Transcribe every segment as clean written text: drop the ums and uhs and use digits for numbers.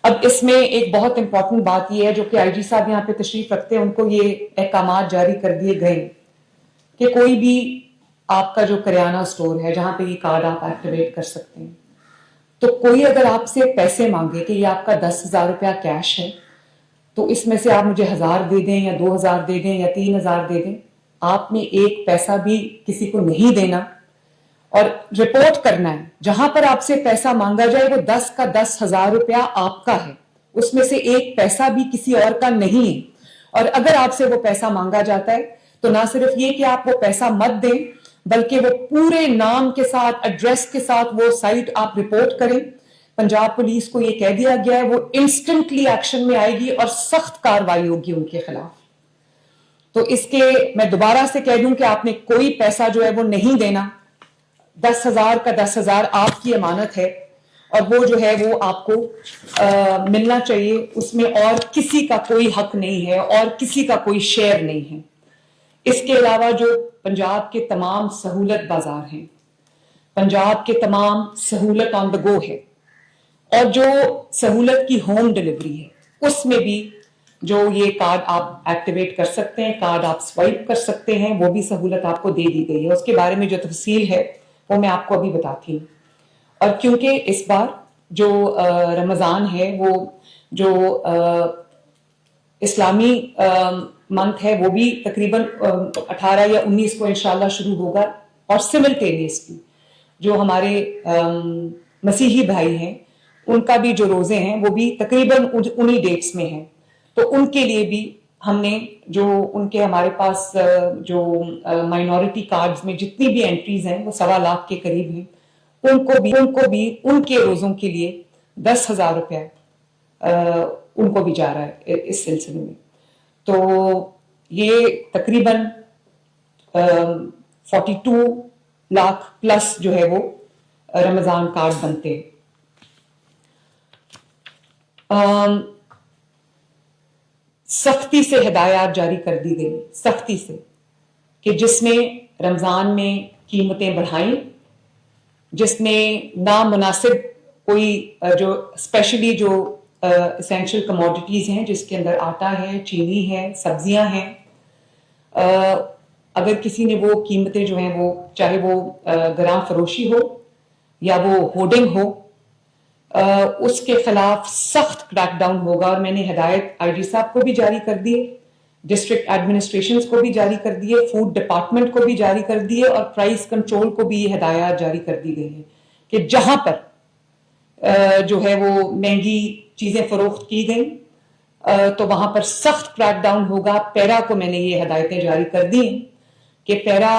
اب اس میں ایک بہت امپورٹنٹ بات یہ ہے جو کہ آئی جی صاحب یہاں پہ تشریف رکھتے ہیں، ان کو یہ احکامات جاری کر دیے گئے کہ کوئی بھی آپ کا جو کریانہ اسٹور ہے جہاں پہ یہ کارڈ آپ ایکٹیویٹ کر سکتے ہیں، تو کوئی اگر آپ سے پیسے مانگے کہ یہ آپ کا 10,000 روپیہ کیش ہے تو اس میں سے آپ مجھے 1,000 دے دیں یا 2,000 دے دیں یا 3,000 دے دیں، آپ نے ایک پیسہ بھی کسی کو نہیں دینا اور رپورٹ کرنا ہے. جہاں پر آپ سے پیسہ مانگا جائے وہ 10 کا 10,000 روپیہ آپ کا ہے، اس میں سے ایک پیسہ بھی کسی اور کا نہیں ہے. اور اگر آپ سے وہ پیسہ مانگا جاتا ہے تو نہ صرف یہ کہ آپ وہ پیسہ مت دیں بلکہ وہ پورے نام کے ساتھ ایڈریس کے ساتھ وہ سائٹ آپ رپورٹ کریں. پنجاب پولیس کو یہ کہہ دیا گیا ہے وہ انسٹنٹلی ایکشن میں آئے گی اور سخت کارروائی ہوگی ان کے خلاف. تو اس کے میں دوبارہ سے کہہ دوں کہ آپ نے کوئی پیسہ جو ہے وہ نہیں دینا، 10,000 کا 10,000 آپ کی امانت ہے اور وہ جو ہے وہ آپ کو ملنا چاہیے، اس میں اور کسی کا کوئی حق نہیں ہے اور کسی کا کوئی شیئر نہیں ہے. اس کے علاوہ جو پنجاب کے تمام سہولت بازار ہیں، پنجاب کے تمام سہولت آن دا گو ہے اور جو سہولت کی ہوم ڈلیوری ہے، اس میں بھی جو یہ کارڈ آپ ایکٹیویٹ کر سکتے ہیں، کارڈ آپ سوائپ کر سکتے ہیں، وہ بھی سہولت آپ کو دے دی گئی ہے. اس کے بارے میں جو تفصیل ہے وہ میں آپ کو ابھی بتاتی ہوں. اور کیونکہ اس بار جو رمضان ہے وہ جو اسلامی منتھ ہے وہ بھی تقریباً 18 یا 19 کو انشاءاللہ شروع ہوگا، اور سملٹینیسلی جو ہمارے مسیحی بھائی ہیں ان کا بھی جو روزے ہیں وہ بھی تقریباً انہی ڈیٹس میں ہیں. تو ان کے لیے بھی ہم نے جو ان کے ہمارے پاس جو مائنورٹی کارڈز میں جتنی بھی انٹریز ہیں وہ 1.25 کے قریب ہیں، ان کو بھی ان کے روزوں کے لیے 10,000 روپیہ ان کو بھی جا رہا ہے اس سلسلے میں. تو یہ تقریباً 42 لاکھ پلس جو ہے وہ رمضان کارڈ بنتے ہیں. سختی سے ہدایات جاری کر دی گئی، سختی سے، کہ جس نے رمضان میں قیمتیں بڑھائیں، جس نے نامناسب کوئی جو اسپیشلی جو اسینشل کموڈیٹیز ہیں جس کے اندر آٹا ہے، چینی ہے، سبزیاں ہیں، اگر کسی نے وہ قیمتیں جو ہیں وہ چاہے وہ گراں فروشی ہو یا وہ ہورڈنگ ہو، اس کے خلاف سخت کریک ڈاؤن ہوگا. اور میں نے ہدایت آئی جی صاحب کو بھی جاری کر دی ہے، ڈسٹرکٹ ایڈمنسٹریشنز کو بھی جاری کر دی ہے، فوڈ ڈپارٹمنٹ کو بھی جاری کر دی ہے، اور پرائس کنٹرول کو بھی یہ ہدایات جاری کر دی گئی ہیں کہ جہاں پر جو ہے وہ مہنگی چیزیں فروخت کی گئیں تو وہاں پر سخت کریک ڈاؤن ہوگا. پیرا کو میں نے یہ ہدایتیں جاری کر دی ہیں کہ پیرا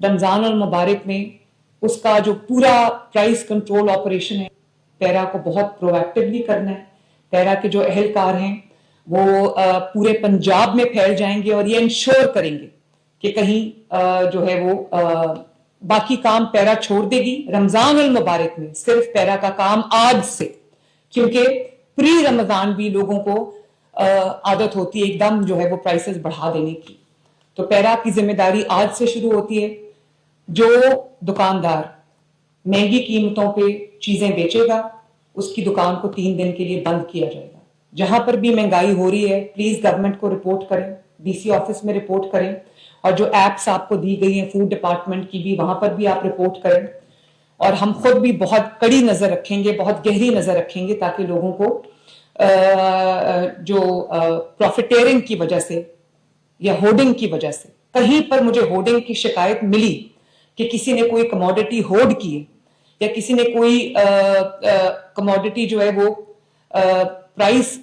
رمضان المبارک میں اس کا جو پورا پرائس کنٹرول آپریشن ہے پیرا کو بہت پرو ایکٹیولی کرنا ہے. پیرا کے جو اہلکار ہیں وہ پورے پنجاب میں پھیل جائیں گے اور یہ انشور کریں گے کہ کہیں جو ہے وہ باقی کام پیرا چھوڑ دے گی. رمضان المبارک میں صرف پیرا کا کام آج سے، کیونکہ پری رمضان بھی لوگوں کو عادت ہوتی ہے ایک دم جو ہے وہ پرائسز بڑھا دینے کی، تو پیرا کی ذمہ داری آج سے شروع ہوتی ہے. جو دکاندار مہنگی قیمتوں پہ چیزیں بیچے گا اس کی دکان کو 3 دن کے لیے بند کیا جائے گا. جہاں پر بھی مہنگائی ہو رہی ہے پلیز گورنمنٹ کو رپورٹ کریں، ڈی سی آفس میں رپورٹ کریں، اور جو ایپس آپ کو دی گئی ہیں فوڈ ڈپارٹمنٹ کی بھی وہاں پر بھی آپ رپورٹ کریں. اور ہم خود بھی بہت کڑی نظر رکھیں گے، بہت گہری نظر رکھیں گے تاکہ لوگوں کو جو پروفیٹیرنگ کی وجہ سے یا ہورڈنگ کی وجہ سے، کہیں پر مجھے ہورڈنگ کی شکایت ملی کہ کسی نے کوئی کموڈٹی ہورڈ کی ہے یا کسی نے کوئی کموڈٹی جو ہے وہ پرائس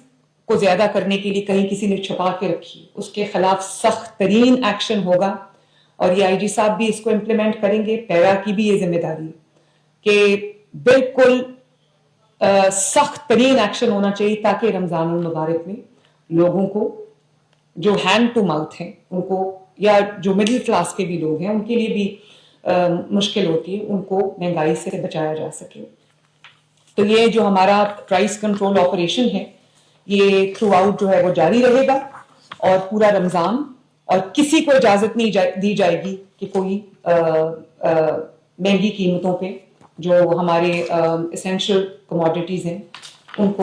کو زیادہ کرنے کے لیے کہیں کسی نے چھپا کے رکھی، اس کے خلاف سخت ترین ایکشن ہوگا. اور یہ آئی جی صاحب بھی اس کو امپلیمنٹ کریں گے. پیرا کی بھی یہ ذمہ داری ہے کہ بالکل سخت ترین ایکشن ہونا چاہیے تاکہ رمضان المبارک میں لوگوں کو جو ہینڈ ٹو ماؤتھ ہیں ان کو، یا جو مڈل کلاس کے بھی لوگ ہیں ان کے لیے بھی مشکل ہوتی ہے، ان کو مہنگائی سے بچایا جا سکے. تو یہ جو ہمارا پرائس کنٹرول آپریشن ہے یہ تھرو آؤٹ جو ہے وہ جاری رہے گا اور پورا رمضان، اور کسی کو اجازت نہیں دی جائے گی کہ کوئی مہنگی قیمتوں پہ جو ہمارے اسینشل کموڈیٹیز ہیں ان کو